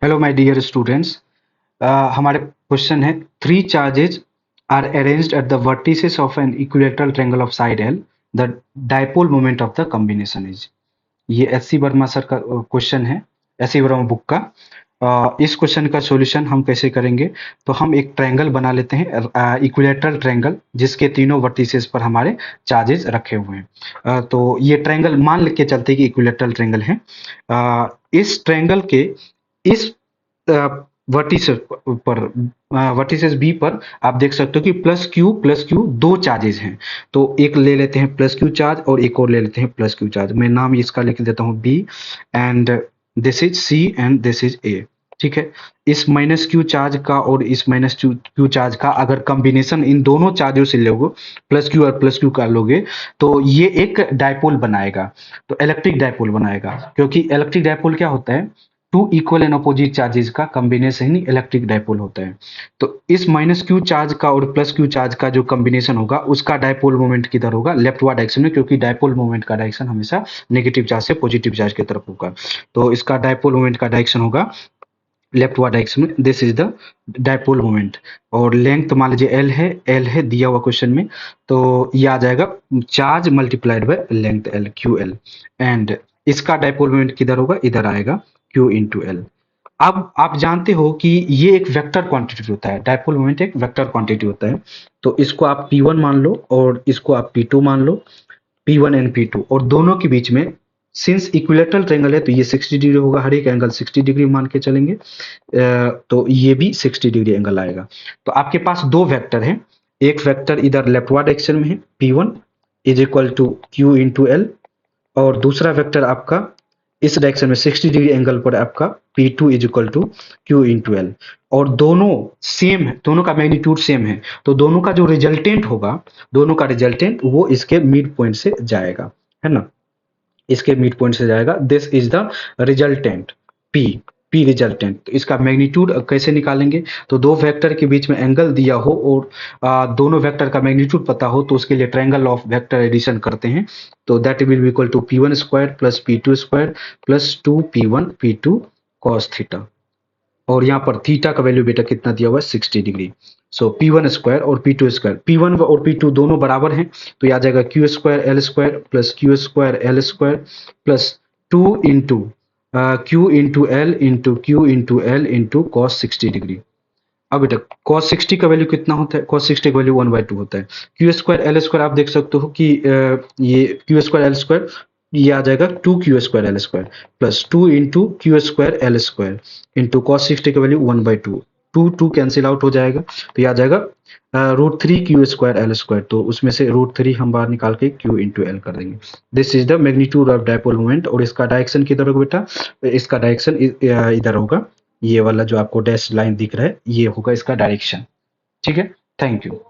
Hello my dear students. हमारे question है three charges are arranged at the vertices of an equilateral triangle of side L the dipole moment of the combination is. ये S C Verma sir का question है, S C Verma book का। इस question का solution हम कैसे करेंगे, तो हम एक ट्रायंगल बना लेते हैं, इक्विलेटरल ट्रायंगल जिसके तीनों वर्टिसेस पर हमारे चार्जेस रखे हुए हैं। तो ये ट्रायंगल मान के चलते कि इक्विलेटरल ट्रायंगल है। इस ट्रायंगल के इस वर्टिसेस पर वर्टिसेस बी पर आप देख सकते हो कि प्लस क्यू दो चार्जेस हैं। तो एक ले लेते हैं प्लस क्यू चार्ज और एक और ले लेते हैं प्लस क्यू चार्ज। मैं नाम इसका लिख देता हूँ B and this is C and this is A. ठीक है, इस माइनस क्यू चार्ज का और इस माइनस क्यू चार्ज का अगर कॉम्बिनेशन इन दोनों चार्जों से लोगे, प्लस क्यू और प्लस क्यू का लोगे, तो ये एक डायपोल बनाएगा। तो इलेक्ट्रिक डायपोल बनाएगा, क्योंकि इलेक्ट्रिक डायपोल क्या होता है, two equal and opposite charges का कॉम्बिनेशन ही इलेक्ट्रिक डायपोल होता है। तो इस माइनस क्यू चार्ज का और प्लस क्यू चार्ज का जो कॉम्बिनेशन होगा उसका डायपोल मोमेंट किधर होगा, लेफ्ट वार्ड डायरेक्शन में, क्योंकि डायपोल मोमेंट का डायरेक्शन हमेशा नेगेटिव चार्ज से पॉजिटिव चार्ज की तरफ होगा। तो इसका डायपोल मोमेंट का डायरेक्शन होगा लेफ्ट वार्ड डायरेक्शन में। This is the dipole moment. और लेंथ मान लीजिए एल है दिया हुआ क्वेश्चन में, तो ये आ जाएगा charge multiplied by length L, Q L. And इसका डायपोल मोमेंट किधर होगा, इधर आएगा, क्यू इंटू एल। अब आप जानते हो कि ये एक वेक्टर क्वांटिटी होता है, डायपोल मोमेंट एक वेक्टर क्वांटिटी होता है। तो इसको आप P1 मान लो और इसको आप P2 मान लो, P1 एंड P2, और दोनों के बीच में सिंस इक्विलेटरल ट्रायंगल है तो ये 60 डिग्री होगा, हर एक एंगल 60 डिग्री मान के चलेंगे। तो ये भी 60 डिग्री एंगल आएगा। तो आपके पास दो वेक्टर हैं, एक वेक्टर इधर लेफ्ट वार्ड डायरेक्शन में है P1 is equal to Q into L, और दूसरा वेक्टर आपका इस डायरेक्शन में 60 डिग्री एंगल पर आपका P2 is equal to Q into L. और दोनों सेम है, दोनों का मैग्नीट्यूड सेम है, तो दोनों का जो रिजल्टेंट होगा, दोनों का रिजल्टेंट वो इसके मिड पॉइंट से जाएगा, है ना, इसके मिड पॉइंट से जाएगा। This is the resultant P resultant. तो इसका मैग्नीट्यूड कैसे निकालेंगे, तो दो वेक्टर के बीच में एंगल दिया हो और दोनों वेक्टर का मैग्नीट्यूड पता हो, तो उसके लिए ट्रायंगल ऑफ वेक्टर एडिशन करते हैं। तो that will be equal to P1 square plus P2 square plus 2P1 P2 cos theta. और यहाँ पर थीटा का वैल्यू बेटा कितना दिया हुआ है, 60 डिग्री। सो P1 स्क्वायर और P2 स्क्वायर, P1 और P2 दोनों बराबर हैं, तो ये आ जाएगा Q square L square plus Q square L square plus 2 into Q into L into cos 60 degree. अब बेटा cos 60 का वैल्यू कितना होता है, cos 60 का वैल्यू 1/2 होता है। क्यू स्क्वायर एल स्क्वायर आप देख सकते हो कि ये क्यू स्क्वायर एल स्क्वायर, ये आ जाएगा 2 Q square L square plus 2 into Q square L square into cos 60 का वैल्यू 1/2, 2 कैंसिल आउट हो जाएगा, तो ये आ जाएगा √3 क्यू स्क्वायर एल स्क्वायर। तो उसमें से √3 हम बाहर निकाल के क्यू इंटू एल कर देंगे। This is the magnitude of dipole moment. और इसका डायरेक्शन किधर होगा बेटा, इसका डायरेक्शन इधर होगा, ये वाला जो आपको डैश लाइन दिख रहा है ये होगा इसका डायरेक्शन। ठीक है, थैंक यू।